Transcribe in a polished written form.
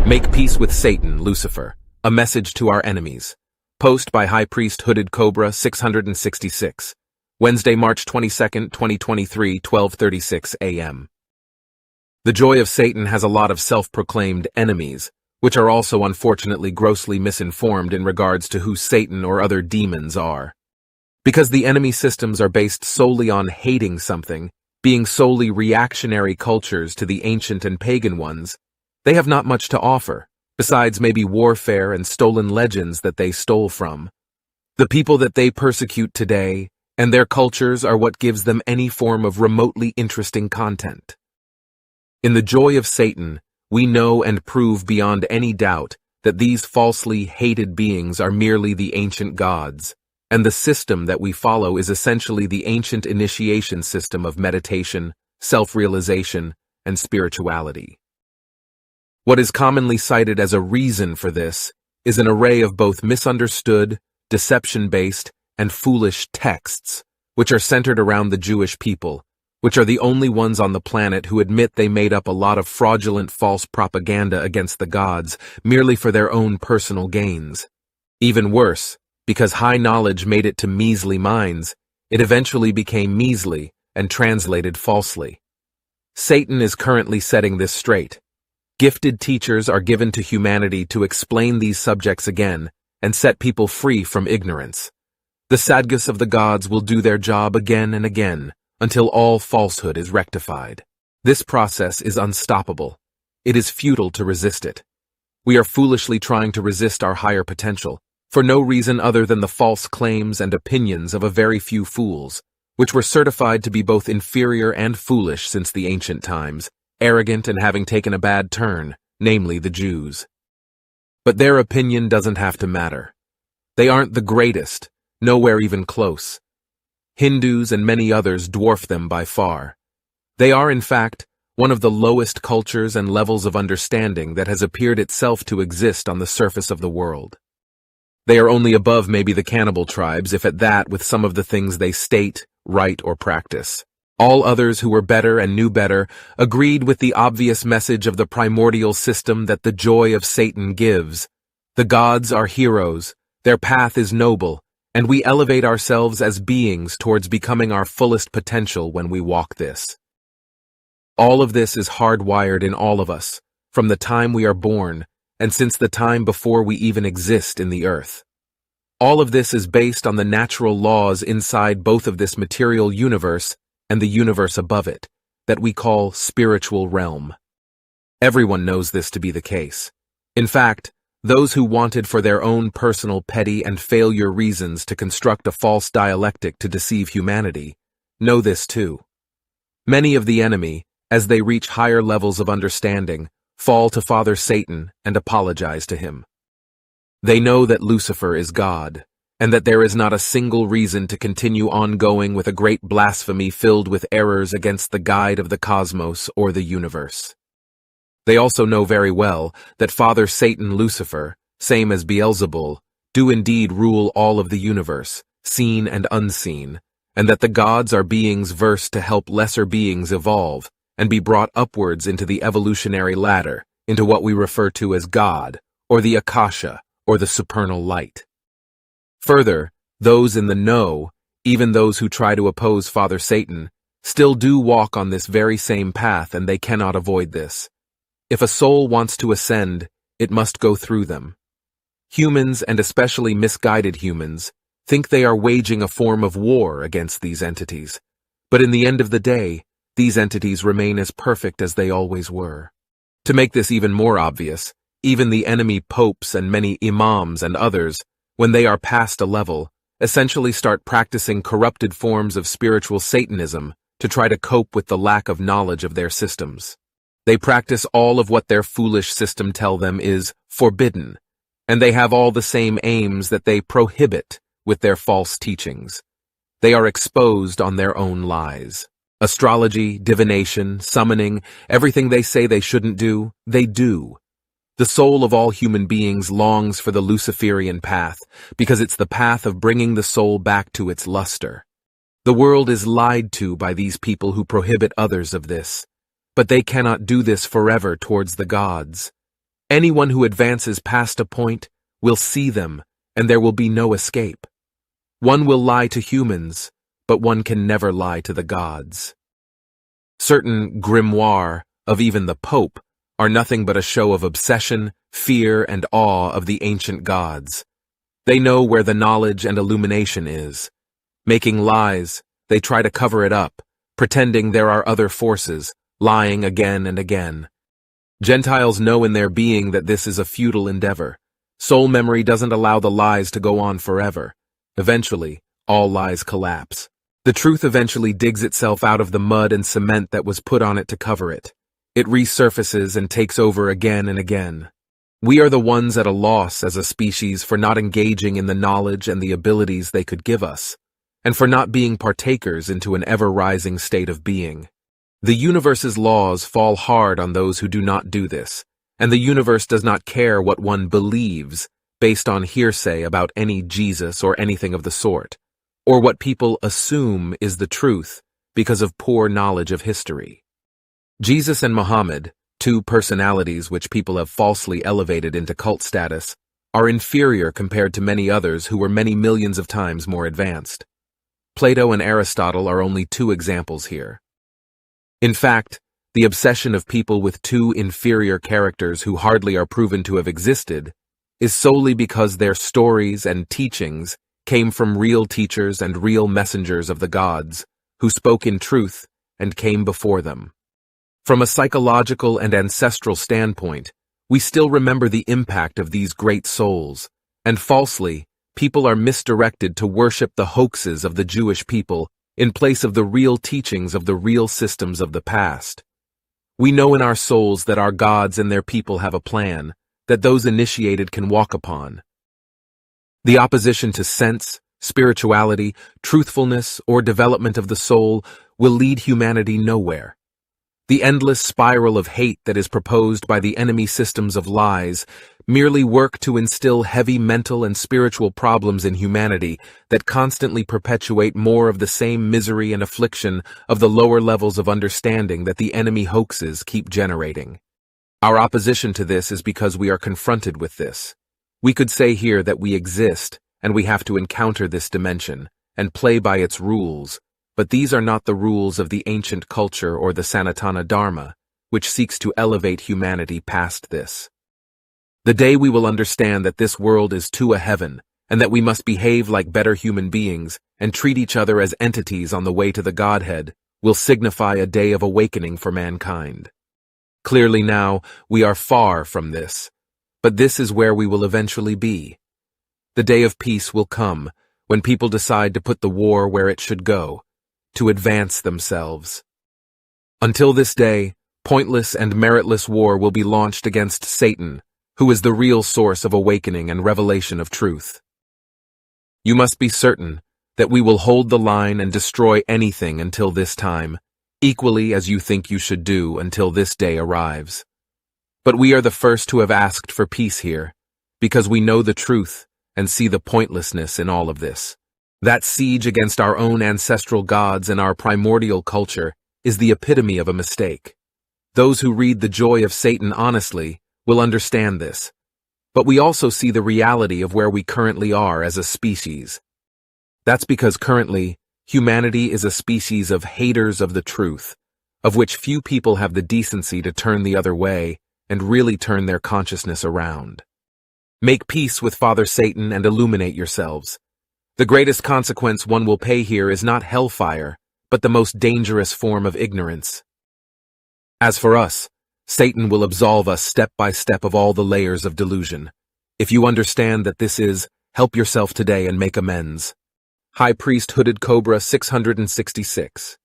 Make Peace with Satan, Lucifer, a message to our enemies. Post by High Priest Hooded Cobra 666. Wednesday, March 22, 2023, 12:36 a.m. The joy of Satan has a lot of self-proclaimed enemies, which are also unfortunately grossly misinformed in regards to who Satan or other demons are. Because the enemy systems are based solely on hating something, being solely reactionary cultures to the ancient and pagan ones, they have not much to offer, besides maybe warfare and stolen legends that they stole from. The people that they persecute today and their cultures are what gives them any form of remotely interesting content. In the joy of Satan, we know and prove beyond any doubt that these falsely hated beings are merely the ancient gods, and the system that we follow is essentially the ancient initiation system of meditation, self-realization, and spirituality. What is commonly cited as a reason for this is an array of both misunderstood, deception-based, and foolish texts, which are centered around the Jewish people, which are the only ones on the planet who admit they made up a lot of fraudulent false propaganda against the gods merely for their own personal gains. Even worse, because high knowledge made it to measly minds, it eventually became measly and translated falsely. Satan is currently setting this straight. Gifted teachers are given to humanity to explain these subjects again and set people free from ignorance. The Sadgus of the gods will do their job again and again until all falsehood is rectified. This process is unstoppable. It is futile to resist it. We are foolishly trying to resist our higher potential, for no reason other than the false claims and opinions of a very few fools, which were certified to be both inferior and foolish since the ancient times, arrogant and having taken a bad turn, namely the Jews. But their opinion doesn't have to matter. They aren't the greatest, nowhere even close. Hindus and many others dwarf them by far. They are, in fact, one of the lowest cultures and levels of understanding that has appeared itself to exist on the surface of the world. They are only above maybe the cannibal tribes, if at that, with some of the things they state, write, or practice. All others who were better and knew better agreed with the obvious message of the primordial system that the joy of Satan gives. The gods are heroes, their path is noble, and we elevate ourselves as beings towards becoming our fullest potential when we walk this. All of this is hardwired in all of us, from the time we are born, and since the time before we even exist in the earth. All of this is based on the natural laws inside both of this material universe and the universe above it, that we call spiritual realm. Everyone knows this to be the case. In fact, those who wanted for their own personal petty and failure reasons to construct a false dialectic to deceive humanity know this too. Many of the enemy, as they reach higher levels of understanding, fall to Father Satan and apologize to him. They know that Lucifer is God, and that there is not a single reason to continue ongoing with a great blasphemy filled with errors against the guide of the cosmos or the universe. They also know very well that Father Satan Lucifer, same as Beelzebul, do indeed rule all of the universe, seen and unseen, and that the gods are beings versed to help lesser beings evolve and be brought upwards into the evolutionary ladder, into what we refer to as God, or the Akasha, or the supernal light. Further, those in the know, even those who try to oppose Father Satan, still do walk on this very same path, and they cannot avoid this. If a soul wants to ascend, it must go through them. Humans, and especially misguided humans, think they are waging a form of war against these entities, but in the end of the day, these entities remain as perfect as they always were. To make this even more obvious, even the enemy popes and many imams and others, when they are past a level, essentially start practicing corrupted forms of spiritual Satanism to try to cope with the lack of knowledge of their systems. They practice all of what their foolish system tell them is forbidden, and they have all the same aims that they prohibit with their false teachings. They are exposed on their own lies. Astrology, divination, summoning, everything they say they shouldn't do, they do. The soul of all human beings longs for the Luciferian path because it's the path of bringing the soul back to its luster. The world is lied to by these people who prohibit others of this, but they cannot do this forever towards the gods. Anyone who advances past a point will see them, and there will be no escape. One will lie to humans, but one can never lie to the gods. Certain grimoire of even the Pope are nothing but a show of obsession, fear, and awe of the ancient gods. They know where the knowledge and illumination is. Making lies, they try to cover it up, pretending there are other forces, lying again and again. Gentiles know in their being that this is a futile endeavor. Soul memory doesn't allow the lies to go on forever. Eventually, all lies collapse. The truth eventually digs itself out of the mud and cement that was put on it to cover it. It resurfaces and takes over again and again. We are the ones at a loss as a species for not engaging in the knowledge and the abilities they could give us, and for not being partakers into an ever-rising state of being. The universe's laws fall hard on those who do not do this, and the universe does not care what one believes based on hearsay about any Jesus or anything of the sort, or what people assume is the truth because of poor knowledge of history. Jesus and Muhammad, two personalities which people have falsely elevated into cult status, are inferior compared to many others who were many millions of times more advanced. Plato and Aristotle are only two examples here. In fact, the obsession of people with two inferior characters who hardly are proven to have existed is solely because their stories and teachings came from real teachers and real messengers of the gods, who spoke in truth and came before them. From a psychological and ancestral standpoint, we still remember the impact of these great souls, and falsely, people are misdirected to worship the hoaxes of the Jewish people in place of the real teachings of the real systems of the past. We know in our souls that our gods and their people have a plan that those initiated can walk upon. The opposition to sense, spirituality, truthfulness, or development of the soul will lead humanity nowhere. The endless spiral of hate that is proposed by the enemy systems of lies merely work to instill heavy mental and spiritual problems in humanity that constantly perpetuate more of the same misery and affliction of the lower levels of understanding that the enemy hoaxes keep generating. Our opposition to this is because we are confronted with this. We could say here that we exist and we have to encounter this dimension and play by its rules, but these are not the rules of the ancient culture or the Sanatana Dharma, which seeks to elevate humanity past this. The day we will understand that this world is too a heaven, and that we must behave like better human beings and treat each other as entities on the way to the Godhead, will signify a day of awakening for mankind. Clearly now, we are far from this, but this is where we will eventually be. The day of peace will come, when people decide to put the war where it should go, to advance themselves. Until this day, pointless and meritless war will be launched against Satan, who is the real source of awakening and revelation of truth. You must be certain that we will hold the line and destroy anything until this time, equally as you think you should do until this day arrives. But we are the first to have asked for peace here, because we know the truth and see the pointlessness in all of this. That siege against our own ancestral gods and our primordial culture is the epitome of a mistake. Those who read The Joy of Satan honestly will understand this, but we also see the reality of where we currently are as a species. That's because currently, humanity is a species of haters of the truth, of which few people have the decency to turn the other way and really turn their consciousness around. Make peace with Father Satan and illuminate yourselves. The greatest consequence one will pay here is not hellfire, but the most dangerous form of ignorance. As for us, Satan will absolve us step by step of all the layers of delusion. If you understand that this is, help yourself today and make amends. High Priest Hooded Cobra 666